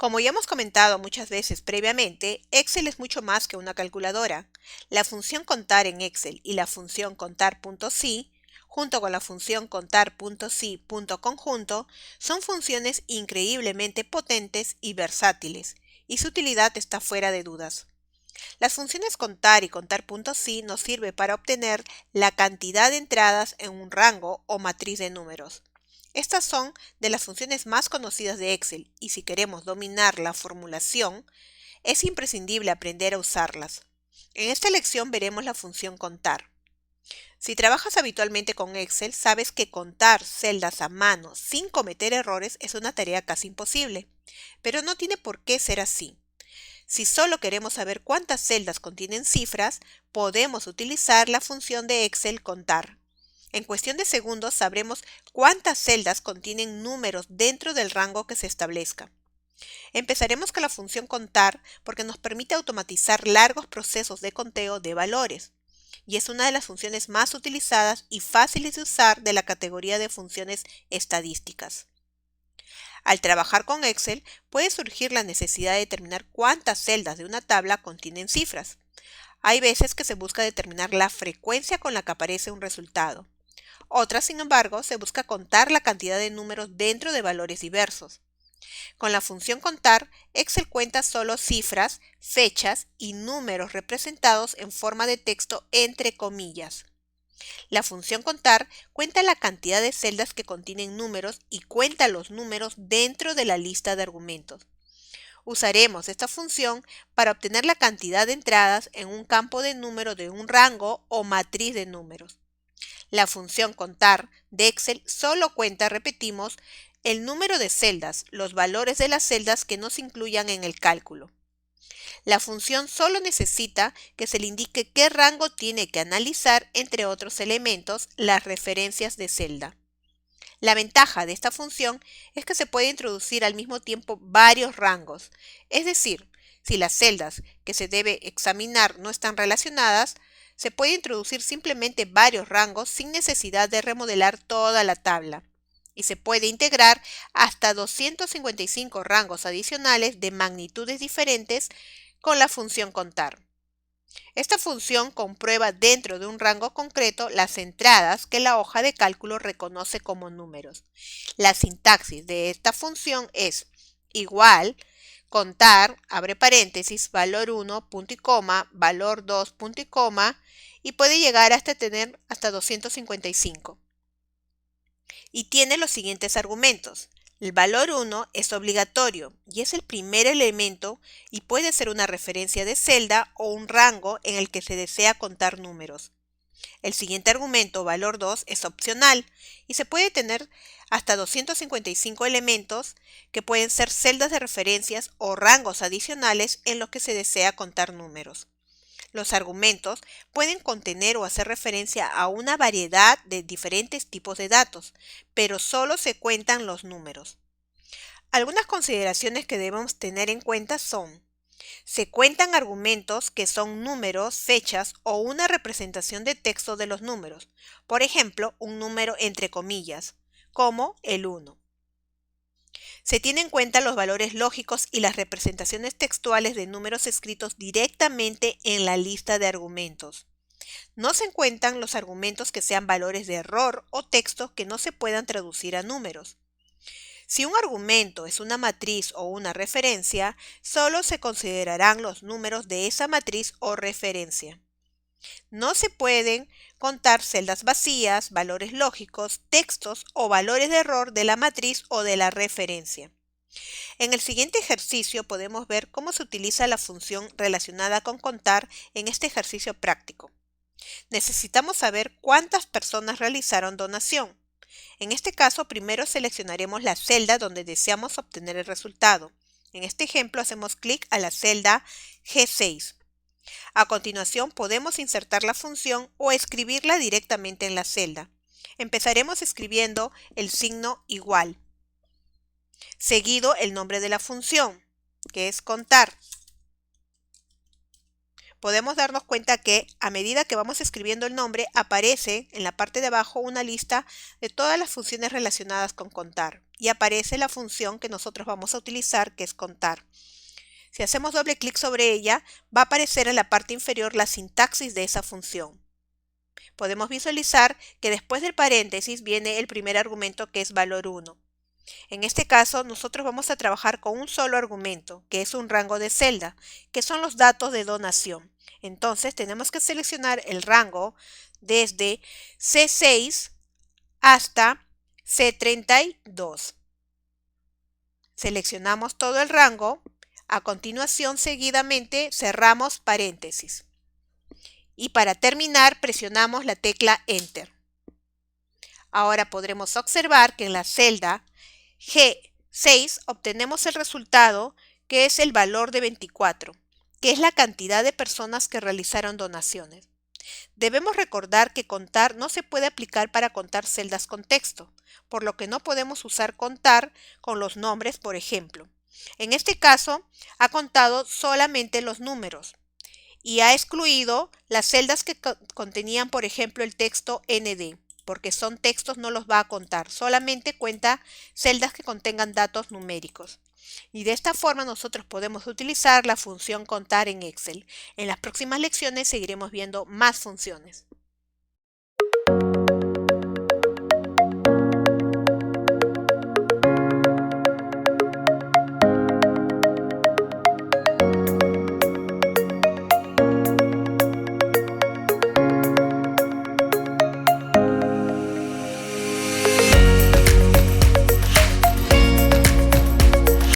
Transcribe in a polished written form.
Como ya hemos comentado muchas veces previamente, Excel es mucho más que una calculadora. La función contar en Excel y la función contar.si, junto con la función contar.si.conjunto, son funciones increíblemente potentes y versátiles, y su utilidad está fuera de dudas. Las funciones contar y contar.si nos sirve para obtener la cantidad de entradas en un rango o matriz de números. Estas son de las funciones más conocidas de Excel y si queremos dominar la formulación, es imprescindible aprender a usarlas. En esta lección veremos la función contar. Si trabajas habitualmente con Excel, sabes que contar celdas a mano sin cometer errores es una tarea casi imposible, pero no tiene por qué ser así. Si solo queremos saber cuántas celdas contienen cifras, podemos utilizar la función de Excel contar. En cuestión de segundos sabremos cuántas celdas contienen números dentro del rango que se establezca. Empezaremos con la función contar porque nos permite automatizar largos procesos de conteo de valores y es una de las funciones más utilizadas y fáciles de usar de la categoría de funciones estadísticas. Al trabajar con Excel, puede surgir la necesidad de determinar cuántas celdas de una tabla contienen cifras. Hay veces que se busca determinar la frecuencia con la que aparece un resultado. Otras, sin embargo, se busca contar la cantidad de números dentro de valores diversos. Con la función contar, Excel cuenta solo cifras, fechas y números representados en forma de texto entre comillas. La función contar cuenta la cantidad de celdas que contienen números y cuenta los números dentro de la lista de argumentos. Usaremos esta función para obtener la cantidad de entradas en un campo de número de un rango o matriz de números. La función contar de Excel solo cuenta, repetimos, el número de celdas, los valores de las celdas que no se incluyan en el cálculo. La función solo necesita que se le indique qué rango tiene que analizar, entre otros elementos, las referencias de celda. La ventaja de esta función es que se puede introducir al mismo tiempo varios rangos, es decir, si las celdas que se debe examinar no están relacionadas, se puede introducir simplemente varios rangos sin necesidad de remodelar toda la tabla. Y se puede integrar hasta 255 rangos adicionales de magnitudes diferentes con la función contar. Esta función comprueba dentro de un rango concreto las entradas que la hoja de cálculo reconoce como números. La sintaxis de esta función es igual, contar, abre paréntesis, valor 1, punto y coma, valor 2, punto y coma, y puede llegar hasta tener hasta 255. Y tiene los siguientes argumentos. El valor 1 es obligatorio y es el primer elemento y puede ser una referencia de celda o un rango en el que se desea contar números. El siguiente argumento, valor 2, es opcional y se puede tener hasta 255 elementos que pueden ser celdas de referencias o rangos adicionales en los que se desea contar números. Los argumentos pueden contener o hacer referencia a una variedad de diferentes tipos de datos, pero solo se cuentan los números. Algunas consideraciones que debemos tener en cuenta son: se cuentan argumentos que son números, fechas o una representación de texto de los números, por ejemplo, un número entre comillas, como el 1. Se tienen en cuenta los valores lógicos y las representaciones textuales de números escritos directamente en la lista de argumentos. No se cuentan los argumentos que sean valores de error o textos que no se puedan traducir a números. Si un argumento es una matriz o una referencia, solo se considerarán los números de esa matriz o referencia. No se pueden contar celdas vacías, valores lógicos, textos o valores de error de la matriz o de la referencia. En el siguiente ejercicio podemos ver cómo se utiliza la función relacionada con contar en este ejercicio práctico. Necesitamos saber cuántas personas realizaron donación. En este caso, primero seleccionaremos la celda donde deseamos obtener el resultado. En este ejemplo, hacemos clic a la celda G6. A continuación, podemos insertar la función o escribirla directamente en la celda. Empezaremos escribiendo el signo igual, seguido el nombre de la función, que es contar. podemos darnos cuenta que a medida que vamos escribiendo el nombre, aparece en la parte de abajo una lista de todas las funciones relacionadas con contar y aparece la función que nosotros vamos a utilizar, que es contar. Si hacemos doble clic sobre ella, va a aparecer en la parte inferior la sintaxis de esa función. Podemos visualizar que después del paréntesis viene el primer argumento, que es valor 1. En este caso, nosotros vamos a trabajar con un solo argumento, que es un rango de celda, que son los datos de donación. Entonces, tenemos que seleccionar el rango desde C6 hasta C32. Seleccionamos todo el rango. A continuación, seguidamente, cerramos paréntesis. Y para terminar, presionamos la tecla Enter. Ahora podremos observar que en la celda G6 obtenemos el resultado, que es el valor de 24, que es la cantidad de personas que realizaron donaciones. Debemos recordar que contar no se puede aplicar para contar celdas con texto, por lo que no podemos usar contar con los nombres, por ejemplo. En este caso, ha contado solamente los números y ha excluido las celdas que contenían, por ejemplo, el texto ND. Porque son textos, no los va a contar, solamente cuenta celdas que contengan datos numéricos. Y de esta forma nosotros podemos utilizar la función contar en Excel. En las próximas lecciones seguiremos viendo más funciones.